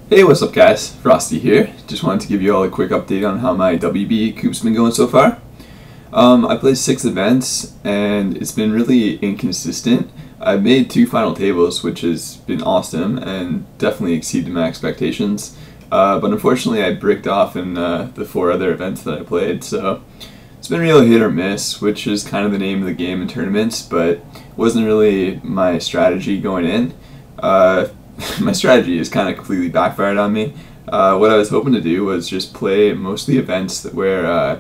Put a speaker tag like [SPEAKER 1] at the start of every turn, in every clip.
[SPEAKER 1] Hey, what's up guys? Frosty here. Just wanted to give you all a quick update on how my WBCOOP's been going so far. I played 6 events and it's been really inconsistent. I've made 2 final tables, which has been awesome and definitely exceeded my expectations. But unfortunately I bricked off in the 4 other events that I played, so it's been really hit or miss, which is kind of the name of the game in tournaments, but wasn't really my strategy going in. My strategy has kind of completely backfired on me. What I was hoping to do was just play most of the events where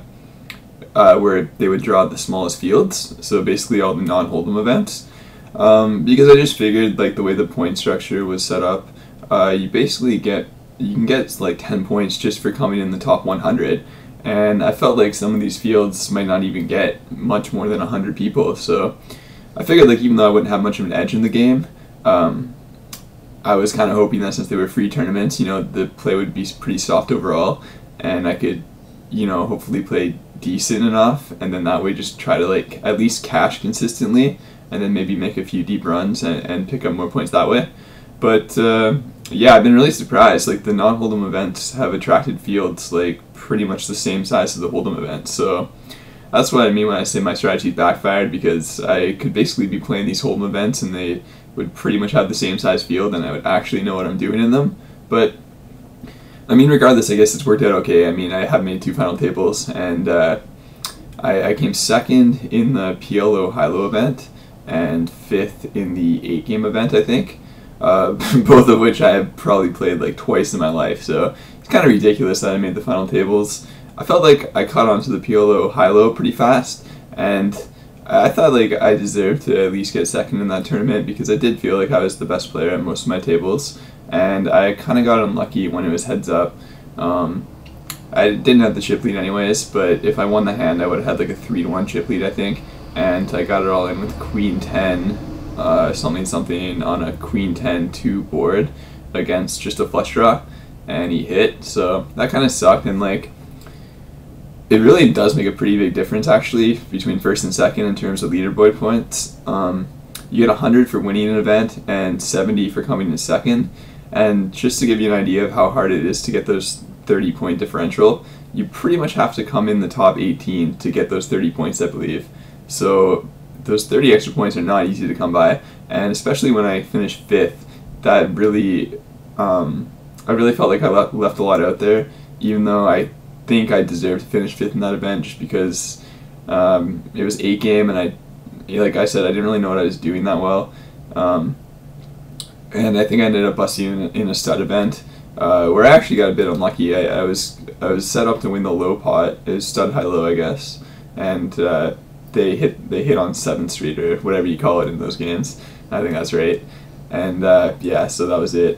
[SPEAKER 1] they would draw the smallest fields, so basically all the non-hold'em events. Because I just figured, like, the way the point structure was set up, you can get like 10 points just for coming in the top 100, and I felt like some of these fields might not even get much more than 100 people, so I figured, like, even though I wouldn't have much of an edge in the game, I was kind of hoping that since they were free tournaments, the play would be pretty soft overall, and I could, hopefully play decent enough, and then that way just try to, like, at least cash consistently, and then maybe make a few deep runs and pick up more points that way. But yeah, I've been really surprised. Like, the non-hold'em events have attracted fields like pretty much the same size as the hold'em events, so that's what I mean when I say my strategy backfired, because I could basically be playing these hold'em events and they would pretty much have the same size field and I would actually know what I'm doing in them. But I mean, regardless, I guess it's worked out okay. I mean, I have made 2 final tables, and I came 2nd in the PLO high-low event and 5th in the 8-game event, I think. Both of which I have probably played like twice in my life, so it's kind of ridiculous that I made the final tables. I felt like I caught on to the PLO high-low pretty fast, and I thought like I deserved to at least get 2nd in that tournament because I did feel like I was the best player at most of my tables, and I kind of got unlucky when it was heads up. I didn't have the chip lead anyways, but if I won the hand I would have had like a 3-1 chip lead, I think, and I got it all in with Queen 10 something on a Queen 10-2 board against just a flush draw, and he hit, so that kind of sucked. And like, it really does make a pretty big difference actually between 1st and 2nd in terms of leaderboard points. You get 100 for winning an event and 70 for coming in 2nd, and just to give you an idea of how hard it is to get those 30-point differential, you pretty much have to come in the top 18 to get those 30 points, I believe. So those 30 extra points are not easy to come by, and especially when I finished 5th, that really, I really felt like I left a lot out there, even though I think I deserved to finish 5th in that event just because it was 8-game, and like I said, I didn't really know what I was doing that well, and I think I ended up busting in a stud event where I actually got a bit unlucky. I was set up to win the low pot. It was stud high-low, I guess, and they hit on 7th Street or whatever you call it in those games. I think that's right, and yeah, so that was it.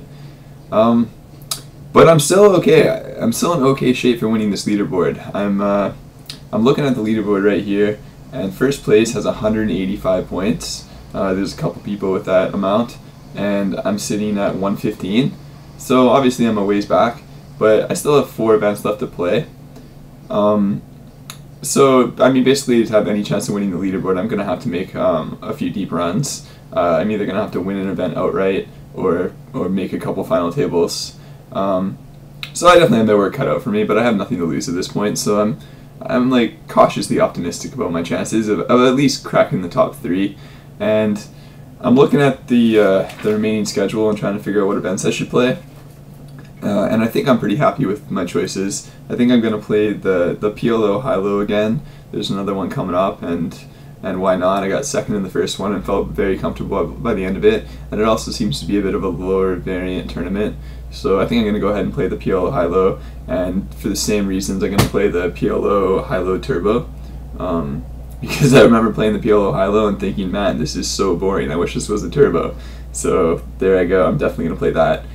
[SPEAKER 1] But I'm still okay. I'm still in okay shape for winning this leaderboard. I'm looking at the leaderboard right here, and 1st place has 185 points. There's a couple people with that amount, and I'm sitting at 115. So obviously I'm a ways back, but I still have 4 events left to play. So I mean, basically to have any chance of winning the leaderboard, I'm gonna have to make a few deep runs. I'm either gonna have to win an event outright or make a couple final tables. So I definitely have my work cut out for me, but I have nothing to lose at this point, so I'm like cautiously optimistic about my chances of at least cracking the top 3. And I'm looking at the remaining schedule and trying to figure out what events I should play. And I think I'm pretty happy with my choices. I think I'm going to play the PLO high-low again. There's another one coming up, and why not? I got 2nd in the first one and felt very comfortable by the end of it. And it also seems to be a bit of a lower variant tournament. So I think I'm going to go ahead and play the PLO high-low, and for the same reasons I'm going to play the PLO high-low turbo. Because I remember playing the PLO high-low and thinking, man, this is so boring, I wish this was a turbo. So there I go, I'm definitely going to play that.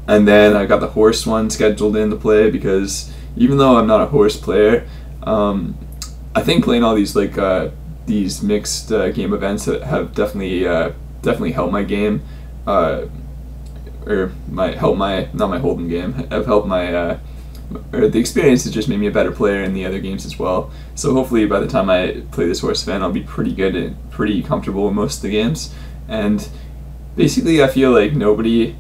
[SPEAKER 1] And then I got the horse one scheduled in to play, because even though I'm not a horse player, I think playing all these like these mixed game events have definitely helped my game, or not my hold'em game, have helped my or the experience has just made me a better player in the other games as well. So hopefully by the time I play this horse event, I'll be pretty good and pretty comfortable in most of the games. And basically I feel like nobody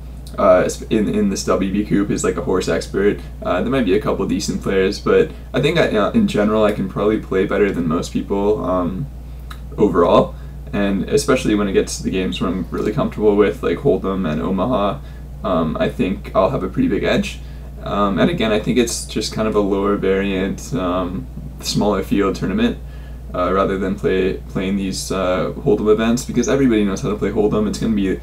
[SPEAKER 1] in this WBCOOP is like a horse expert. There might be a couple decent players, but I think in general I can probably play better than most people overall, and especially when it gets to the games where I'm really comfortable with, like Hold'em and Omaha, I think I'll have a pretty big edge. And again, I think it's just kind of a lower variant, smaller field tournament, rather than playing these Hold'em events, because everybody knows how to play Hold'em. It's going to be,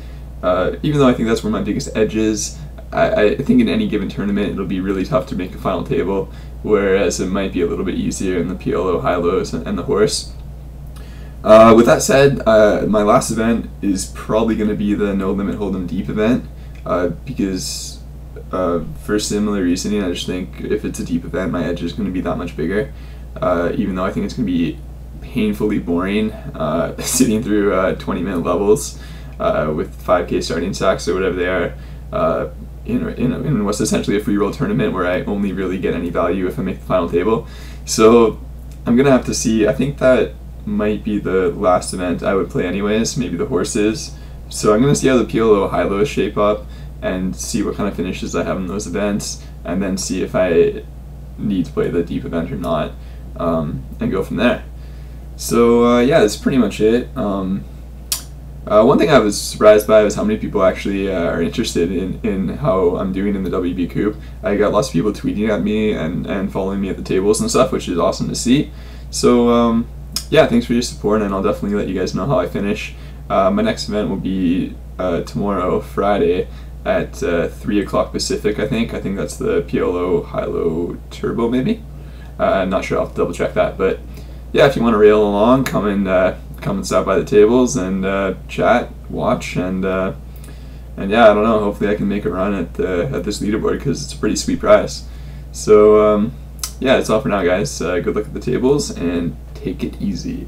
[SPEAKER 1] even though I think that's where my biggest edge is, I think in any given tournament it'll be really tough to make a final table, whereas it might be a little bit easier in the PLO, high-lows, and the horse. With that said, my last event is probably going to be the No Limit Hold'em Deep event, because for similar reasoning, I just think if it's a deep event, my edge is going to be that much bigger, even though I think it's going to be painfully boring sitting through 20-minute levels with 5K starting stacks or whatever they are, in what's essentially a free roll tournament where I only really get any value if I make the final table. So I'm going to have to see. I think that might be the last event I would play anyways, maybe the horses. So I'm going to see how the PLO high-lows shape up and see what kind of finishes I have in those events, and then see if I need to play the deep event or not, and go from there. So yeah, that's pretty much it. One thing I was surprised by was how many people actually are interested in how I'm doing in the WBCOOP. I got lots of people tweeting at me and following me at the tables and stuff, which is awesome to see. So yeah, thanks for your support, and I'll definitely let you guys know how I finish. My next event will be tomorrow, Friday, at 3 o'clock Pacific, I think. I think that's the PLO High-Low Turbo, maybe? I'm not sure, I'll have to double check that. But yeah, if you want to rail along, come and stop by the tables and chat, watch, and yeah, I don't know, hopefully I can make a run at this leaderboard, because it's a pretty sweet prize. So yeah, that's all for now, guys. Good luck at the tables, and take it easy.